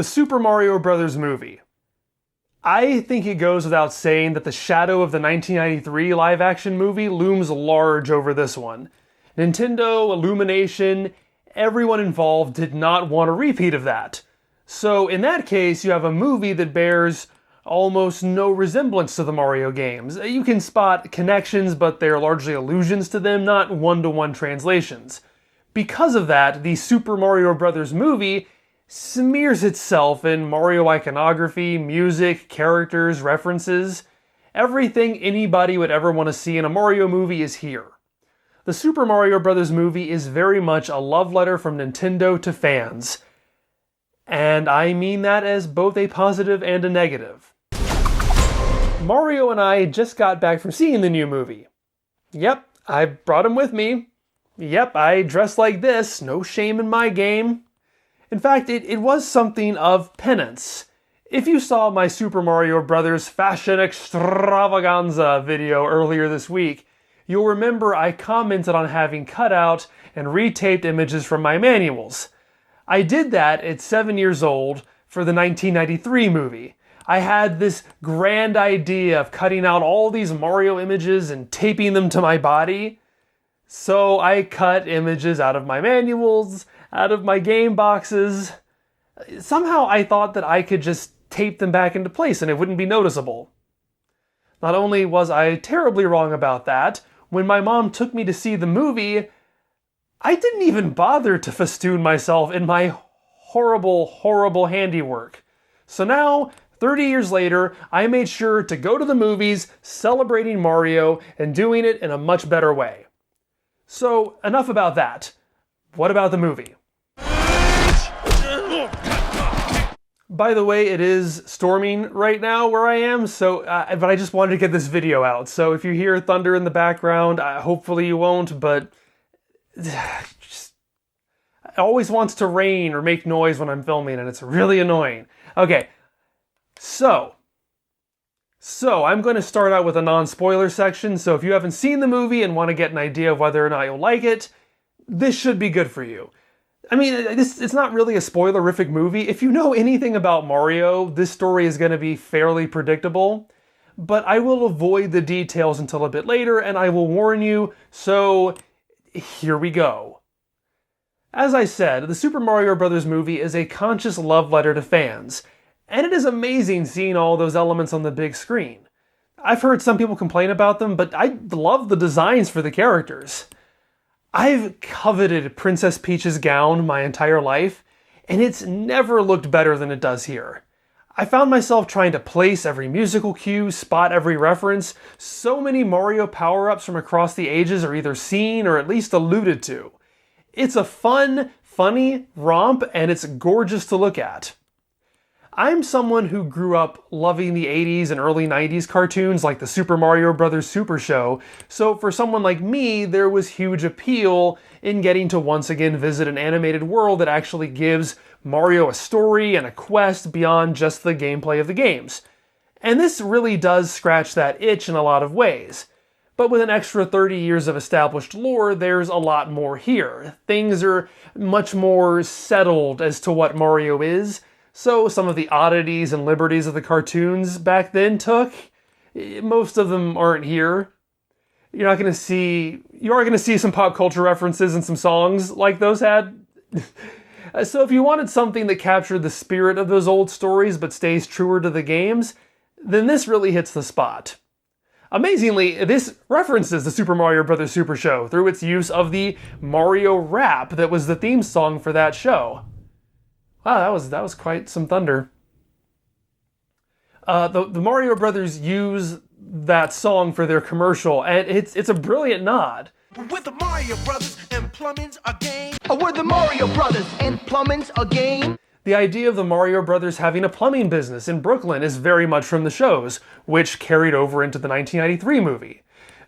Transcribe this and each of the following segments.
The Super Mario Bros. Movie. I think it goes without saying that the shadow of the 1993 live-action movie looms large over this one. Nintendo, Illumination, everyone involved did not want a repeat of that. So in that case, you have a movie that bears almost no resemblance to the Mario games. You can spot connections, but they're largely allusions to them, not one-to-one translations. Because of that, the Super Mario Bros. Movie smears itself in Mario iconography, music, characters, references. Everything anybody would ever want to see in a Mario movie is here. The Super Mario Bros. Movie is very much a love letter from Nintendo to fans. And I mean that as both a positive and a negative. Mario and I just got back from seeing the new movie. Yep, I brought him with me. Yep, I dressed like this, no shame in my game. In fact, it was something of penance. If you saw my Super Mario Bros. Fashion Extravaganza video earlier this week, you'll remember I commented on having cut out and retaped images from my manuals. I did that at 7 years old for the 1993 movie. I had this grand idea of cutting out all these Mario images and taping them to my body. So I cut images out of my manuals, out of my game boxes. Somehow I thought that I could just tape them back into place and it wouldn't be noticeable. Not only was I terribly wrong about that, when my mom took me to see the movie, I didn't even bother to festoon myself in my horrible, horrible handiwork. So now, 30 years later, I made sure to go to the movies celebrating Mario and doing it in a much better way. So, enough about that. What about the movie? By the way, it is storming right now where I am, but I just wanted to get this video out. So if you hear thunder in the background, hopefully you won't, but it always wants to rain or make noise when I'm filming, and it's really annoying. Okay, so I'm going to start out with a non-spoiler section, so if you haven't seen the movie and want to get an idea of whether or not you'll like it, this should be good for you. I mean, it's not really a spoilerific movie. If you know anything about Mario, this story is going to be fairly predictable, but I will avoid the details until a bit later, and I will warn you, so here we go. As I said, the Super Mario Bros. Movie is a conscious love letter to fans, and it is amazing seeing all those elements on the big screen. I've heard some people complain about them, but I love the designs for the characters. I've coveted Princess Peach's gown my entire life, and it's never looked better than it does here. I found myself trying to place every musical cue, spot every reference. So many Mario power-ups from across the ages are either seen or at least alluded to. It's a fun, funny romp, and it's gorgeous to look at. I'm someone who grew up loving the 80s and early 90s cartoons like the Super Mario Bros. Super Show, so for someone like me, there was huge appeal in getting to once again visit an animated world that actually gives Mario a story and a quest beyond just the gameplay of the games. And this really does scratch that itch in a lot of ways. But with an extra 30 years of established lore, there's a lot more here. Things are much more settled as to what Mario is, so some of the oddities and liberties of the cartoons back then took, most of them aren't here. You are going to see some pop culture references and some songs like those had. So if you wanted something that captured the spirit of those old stories but stays truer to the games, then this really hits the spot. Amazingly, this references the Super Mario Bros. Super Show through its use of the Mario rap that was the theme song for that show. Wow, that was quite some thunder. The Mario Brothers use that song for their commercial, and it's a brilliant nod. We're the Mario Brothers and plumbing's a game. We're the Mario Brothers and plumbing's a game. The idea of the Mario Brothers having a plumbing business in Brooklyn is very much from the shows, which carried over into the 1993 movie.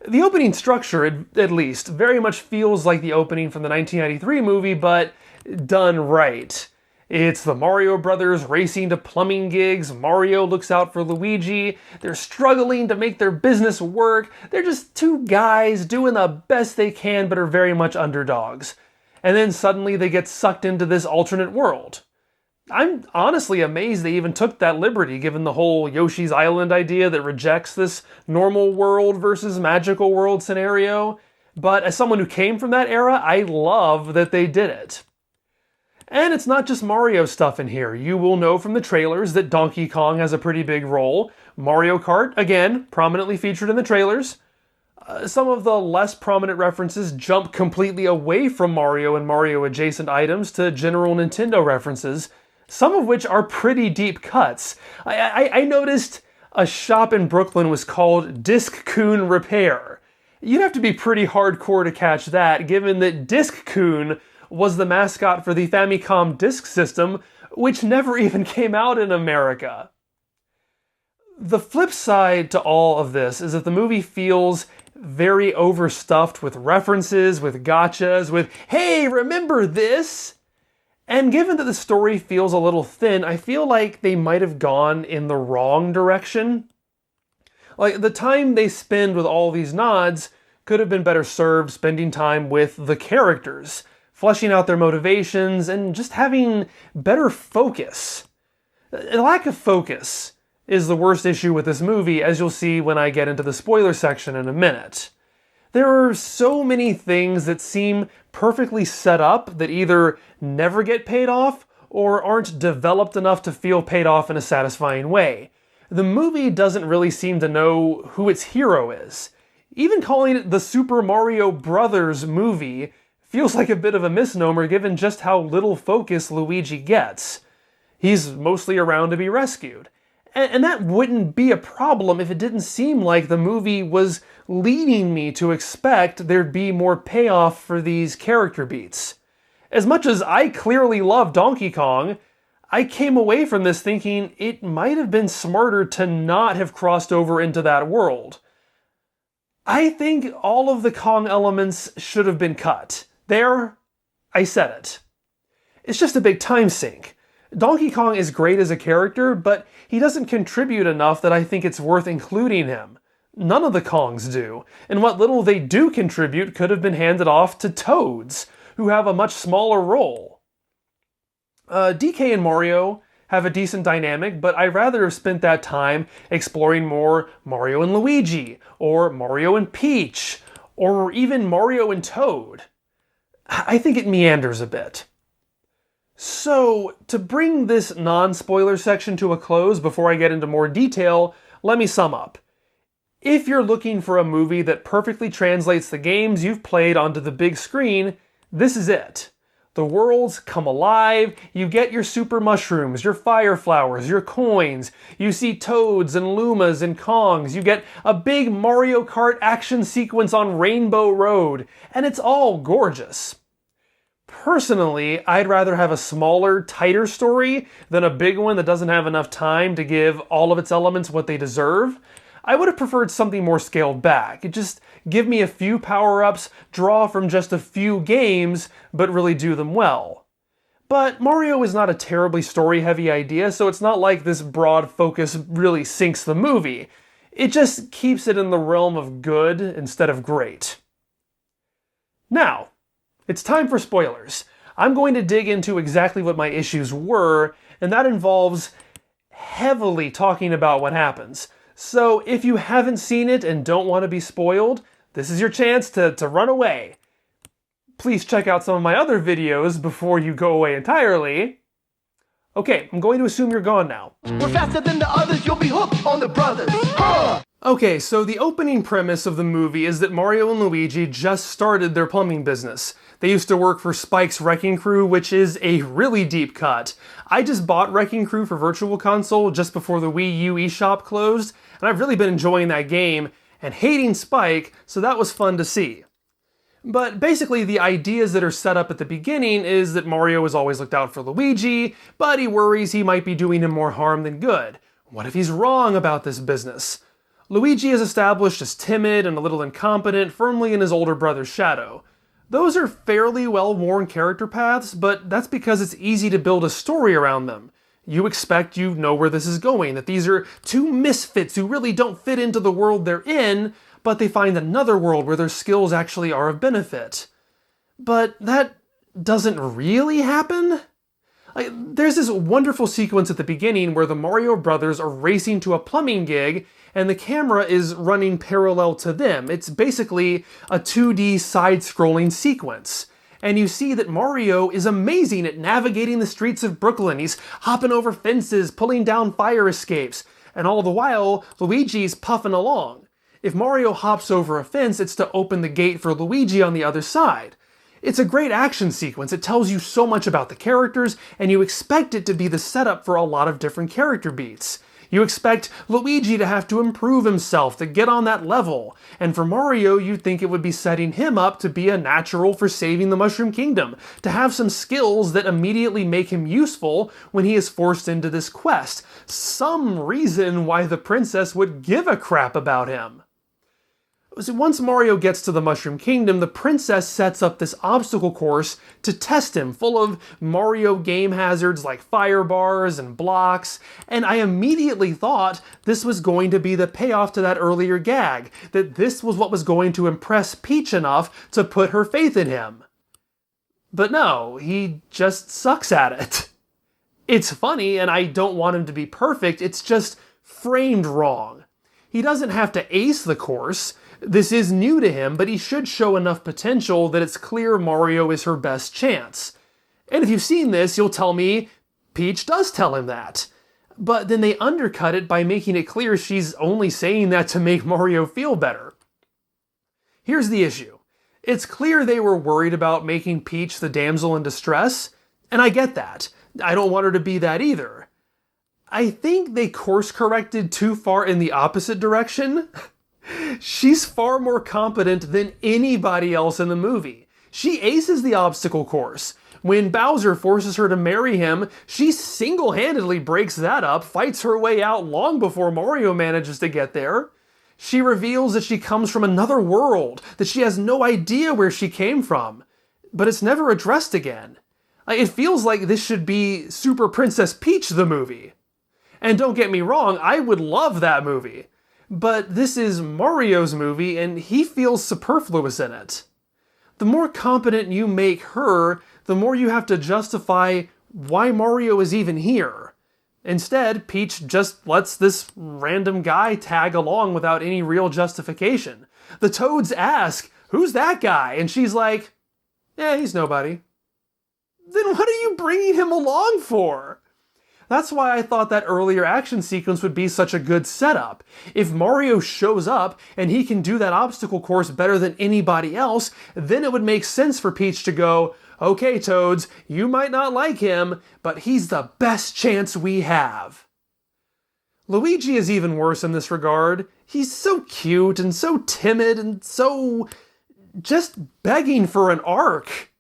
The opening structure, at least, very much feels like the opening from the 1993 movie, but done right. It's the Mario Brothers racing to plumbing gigs, Mario looks out for Luigi, they're struggling to make their business work, they're just two guys doing the best they can but are very much underdogs. And then suddenly they get sucked into this alternate world. I'm honestly amazed they even took that liberty, given the whole Yoshi's Island idea that rejects this normal world versus magical world scenario. But as someone who came from that era, I love that they did it. And it's not just Mario stuff in here. You will know from the trailers that Donkey Kong has a pretty big role. Mario Kart, again, prominently featured in the trailers. Some of the less prominent references jump completely away from Mario and Mario-adjacent items to general Nintendo references, some of which are pretty deep cuts. I noticed a shop in Brooklyn was called Disc Coon Repair. You'd have to be pretty hardcore to catch that, given that Disc Coon was the mascot for the Famicom Disk System, which never even came out in America. The flip side to all of this is that the movie feels very overstuffed with references, with gotchas, with, hey, remember this? And given that the story feels a little thin, I feel like they might have gone in the wrong direction. Like, the time they spend with all these nods could have been better served spending time with the characters, fleshing out their motivations, and just having better focus. A lack of focus is the worst issue with this movie, as you'll see when I get into the spoiler section in a minute. There are so many things that seem perfectly set up that either never get paid off or aren't developed enough to feel paid off in a satisfying way. The movie doesn't really seem to know who its hero is. Even calling it the Super Mario Brothers movie feels like a bit of a misnomer given just how little focus Luigi gets. He's mostly around to be rescued. And that wouldn't be a problem if it didn't seem like the movie was leading me to expect there'd be more payoff for these character beats. As much as I clearly love Donkey Kong, I came away from this thinking it might have been smarter to not have crossed over into that world. I think all of the Kong elements should have been cut. There, I said it. It's just a big time sink. Donkey Kong is great as a character, but he doesn't contribute enough that I think it's worth including him. None of the Kongs do, and what little they do contribute could have been handed off to Toads, who have a much smaller role. DK and Mario have a decent dynamic, but I'd rather have spent that time exploring more Mario and Luigi, or Mario and Peach, or even Mario and Toad. I think it meanders a bit. So, to bring this non-spoiler section to a close before I get into more detail, let me sum up. If you're looking for a movie that perfectly translates the games you've played onto the big screen, this is it. The worlds come alive, you get your super mushrooms, your fire flowers, your coins, you see Toads and Lumas and Kongs, you get a big Mario Kart action sequence on Rainbow Road, and it's all gorgeous. Personally, I'd rather have a smaller, tighter story than a big one that doesn't have enough time to give all of its elements what they deserve. I would have preferred something more scaled back. Just give me a few power-ups, draw from just a few games, but really do them well. But Mario is not a terribly story-heavy idea, so it's not like this broad focus really sinks the movie. It just keeps it in the realm of good instead of great. Now, it's time for spoilers. I'm going to dig into exactly what my issues were, and that involves heavily talking about what happens. So if you haven't seen it and don't want to be spoiled, this is your chance to run away. Please check out some of my other videos before you go away entirely. Okay, I'm going to assume you're gone now. We're faster than the others, you'll be hooked on the brothers. Huh! Okay, so the opening premise of the movie is that Mario and Luigi just started their plumbing business. They used to work for Spike's Wrecking Crew, which is a really deep cut. I just bought Wrecking Crew for Virtual Console just before the Wii U eShop closed, and I've really been enjoying that game and hating Spike, so that was fun to see. But basically the ideas that are set up at the beginning is that Mario has always looked out for Luigi, but he worries he might be doing him more harm than good. What if he's wrong about this business? Luigi is established as timid and a little incompetent, firmly in his older brother's shadow. Those are fairly well-worn character paths, but that's because it's easy to build a story around them. You expect you know where this is going, that these are two misfits who really don't fit into the world they're in, but they find another world where their skills actually are of benefit. But that doesn't really happen? There's this wonderful sequence at the beginning where the Mario brothers are racing to a plumbing gig and the camera is running parallel to them. It's basically a 2D side-scrolling sequence. And you see that Mario is amazing at navigating the streets of Brooklyn. He's hopping over fences, pulling down fire escapes, and all the while, Luigi's puffing along. If Mario hops over a fence, it's to open the gate for Luigi on the other side. It's a great action sequence. It tells you so much about the characters, and you expect it to be the setup for a lot of different character beats. You expect Luigi to have to improve himself to get on that level, and for Mario, you'd think it would be setting him up to be a natural for saving the Mushroom Kingdom, to have some skills that immediately make him useful when he is forced into this quest. Some reason why the princess would give a crap about him. So once Mario gets to the Mushroom Kingdom, the princess sets up this obstacle course to test him, full of Mario game hazards like fire bars and blocks, and I immediately thought this was going to be the payoff to that earlier gag, that this was what was going to impress Peach enough to put her faith in him. But no, he just sucks at it. It's funny, and I don't want him to be perfect, it's just framed wrong. He doesn't have to ace the course. This is new to him, but he should show enough potential that it's clear Mario is her best chance. And if you've seen this, you'll tell me Peach does tell him that. But then they undercut it by making it clear she's only saying that to make Mario feel better. Here's the issue. It's clear they were worried about making Peach the damsel in distress, and I get that. I don't want her to be that either. I think they course-corrected too far in the opposite direction. She's far more competent than anybody else in the movie. She aces the obstacle course. When Bowser forces her to marry him, she single-handedly breaks that up, fights her way out long before Mario manages to get there. She reveals that she comes from another world, that she has no idea where she came from. But it's never addressed again. It feels like this should be Super Princess Peach the movie. And don't get me wrong, I would love that movie. But this is Mario's movie, and he feels superfluous in it. The more competent you make her, the more you have to justify why Mario is even here. Instead, Peach just lets this random guy tag along without any real justification. The Toads ask, "Who's that guy?" And she's like, he's nobody. Then what are you bringing him along for? That's why I thought that earlier action sequence would be such a good setup. If Mario shows up and he can do that obstacle course better than anybody else, then it would make sense for Peach to go, "Okay, Toads, you might not like him, but he's the best chance we have." Luigi is even worse in this regard. He's so cute and so timid and so just begging for an arc.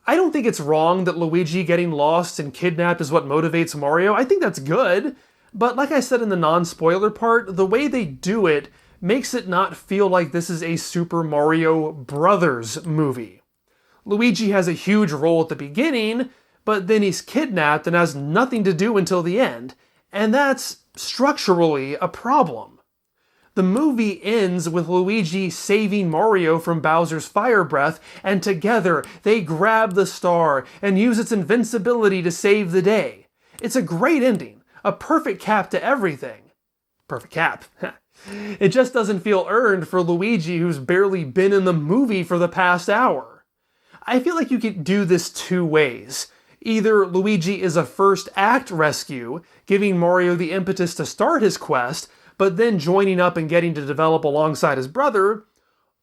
I don't think it's wrong that Luigi getting lost and kidnapped is what motivates Mario. I think that's good. But like I said in the non-spoiler part, the way they do it makes it not feel like this is a Super Mario Brothers movie. Luigi has a huge role at the beginning, but then he's kidnapped and has nothing to do until the end. And that's structurally a problem. The movie ends with Luigi saving Mario from Bowser's fire breath, and together they grab the star and use its invincibility to save the day. It's a great ending, a perfect cap to everything. Perfect cap. It just doesn't feel earned for Luigi, who's barely been in the movie for the past hour. I feel like you could do this two ways. Either Luigi is a first act rescue, giving Mario the impetus to start his quest, but then joining up and getting to develop alongside his brother,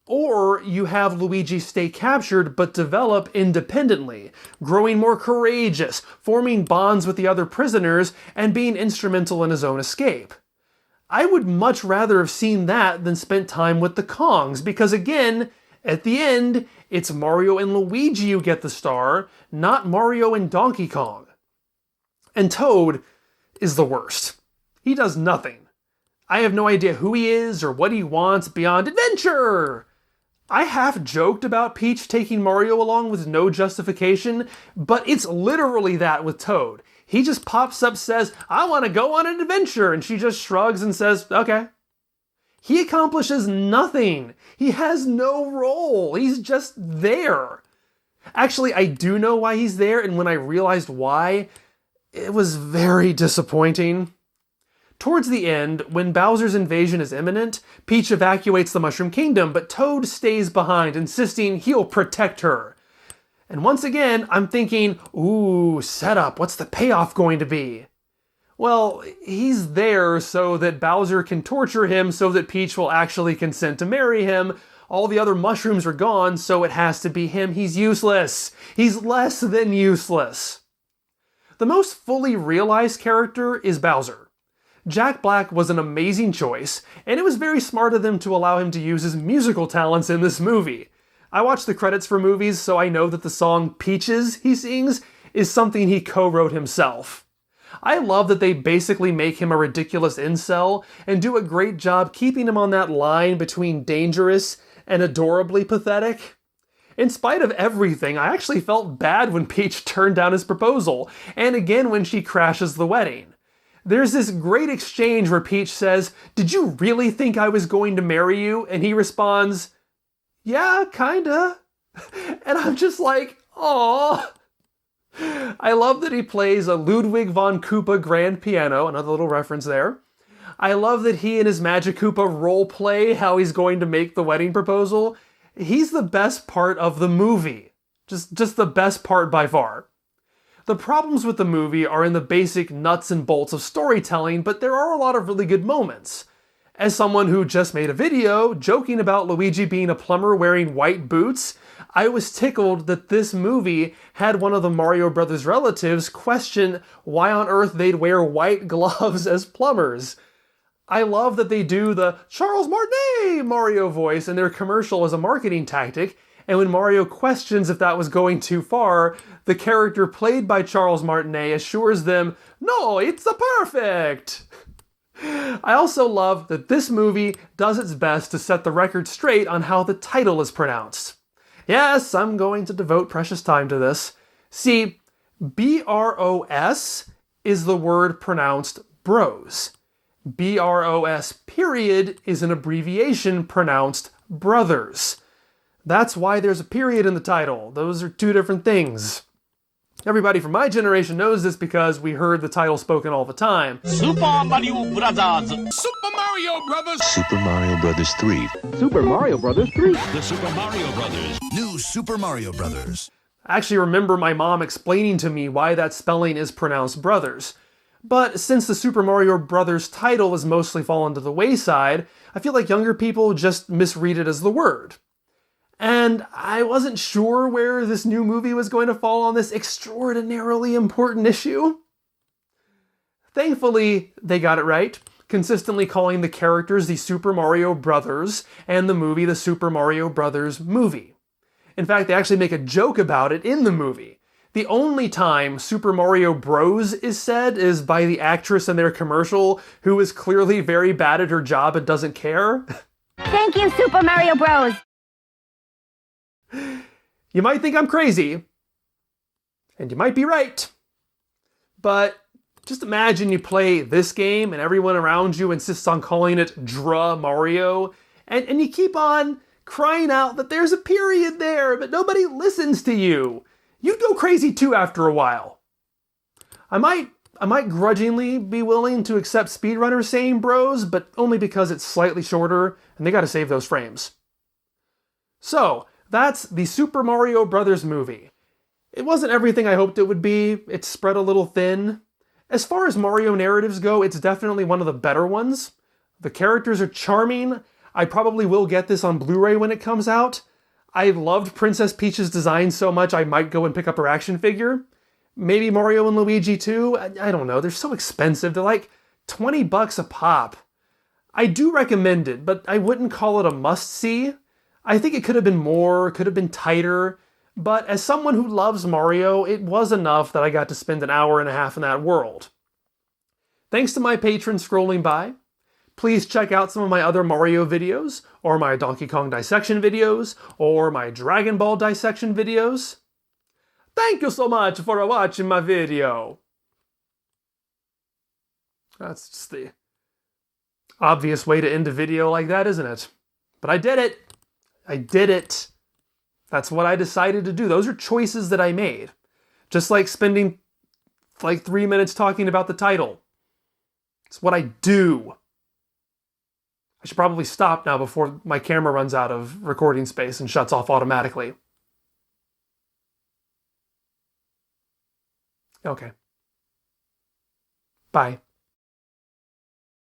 or you have Luigi stay captured but develop independently, growing more courageous, forming bonds with the other prisoners, and being instrumental in his own escape. I would much rather have seen that than spent time with the Kongs, because again, at the end, it's Mario and Luigi who get the star, not Mario and Donkey Kong. And Toad is the worst. He does nothing. I have no idea who he is or what he wants beyond adventure! I half joked about Peach taking Mario along with no justification, but it's literally that with Toad. He just pops up, says, "I want to go on an adventure," and she just shrugs and says, "Okay." He accomplishes nothing. He has no role. He's just there. Actually, I do know why he's there, and when I realized why, it was very disappointing. Towards the end, when Bowser's invasion is imminent, Peach evacuates the Mushroom Kingdom, but Toad stays behind, insisting he'll protect her. And once again, I'm thinking, ooh, setup, what's the payoff going to be? Well, he's there so that Bowser can torture him so that Peach will actually consent to marry him. All the other mushrooms are gone, so it has to be him. He's useless. He's less than useless. The most fully realized character is Bowser. Jack Black was an amazing choice, and it was very smart of them to allow him to use his musical talents in this movie. I watch the credits for movies, so I know that the song Peaches he sings is something he co-wrote himself. I love that they basically make him a ridiculous incel and do a great job keeping him on that line between dangerous and adorably pathetic. In spite of everything, I actually felt bad when Peach turned down his proposal, and again when she crashes the wedding. There's this great exchange where Peach says, "Did you really think I was going to marry you?" And he responds, "Yeah, kinda." And I'm just like, aww. I love that he plays a Ludwig von Koopa grand piano, another little reference there. I love that he and his Magic Koopa role play how he's going to make the wedding proposal. He's the best part of the movie. Just the best part by far. The problems with the movie are in the basic nuts and bolts of storytelling, but there are a lot of really good moments. As someone who just made a video joking about Luigi being a plumber wearing white boots, I was tickled that this movie had one of the Mario Brothers relatives question why on earth they'd wear white gloves as plumbers. I love that they do the Charles Martinet Mario voice in their commercial as a marketing tactic, and when Mario questions if that was going too far, the character played by Charles Martinet assures them, "No, it's the perfect!" I also love that this movie does its best to set the record straight on how the title is pronounced. Yes, I'm going to devote precious time to this. See, BROS is the word pronounced bros. BROS period is an abbreviation pronounced brothers. That's why there's a period in the title. Those are two different things. Everybody from my generation knows this because we heard the title spoken all the time. Super Mario Brothers. Super Mario Brothers. Super Mario Brothers 3. Super Mario Brothers 3. The Super Mario Brothers. New Super Mario Brothers. I actually remember my mom explaining to me why that spelling is pronounced brothers. But since the Super Mario Brothers title has mostly fallen to the wayside, I feel like younger people just misread it as the word. And I wasn't sure where this new movie was going to fall on this extraordinarily important issue. Thankfully, they got it right, consistently calling the characters the Super Mario Brothers and the movie the Super Mario Brothers movie. In fact, they actually make a joke about it in the movie. The only time Super Mario Bros is said is by the actress in their commercial, who is clearly very bad at her job and doesn't care. Thank you, Super Mario Bros. You might think I'm crazy, and you might be right, but just imagine you play this game and everyone around you insists on calling it Dra Mario, and you keep on crying out that there's a period there, but nobody listens to you. You'd go crazy too after a while. I might grudgingly be willing to accept speedrunners saying bros, but only because it's slightly shorter, and they gotta save those frames. So, that's the Super Mario Brothers movie. It wasn't everything I hoped it would be. It spread a little thin. As far as Mario narratives go, it's definitely one of the better ones. The characters are charming. I probably will get this on Blu-ray when it comes out. I loved Princess Peach's design so much I might go and pick up her action figure. Maybe Mario and Luigi too. I don't know. They're so expensive. They're like $20 a pop. I do recommend it, but I wouldn't call it a must-see. I think it could have been more, could have been tighter, but as someone who loves Mario, it was enough that I got to spend an hour and a half in that world. Thanks to my patrons scrolling by. Please check out some of my other Mario videos, or my Donkey Kong dissection videos, or my Dragon Ball dissection videos. Thank you so much for watching my video. That's just the obvious way to end a video like that, isn't it? But I did it. I did it. That's what I decided to do. Those are choices that I made. Just like spending like 3 minutes talking about the title. It's what I do. I should probably stop now before my camera runs out of recording space and shuts off automatically. Okay. Bye.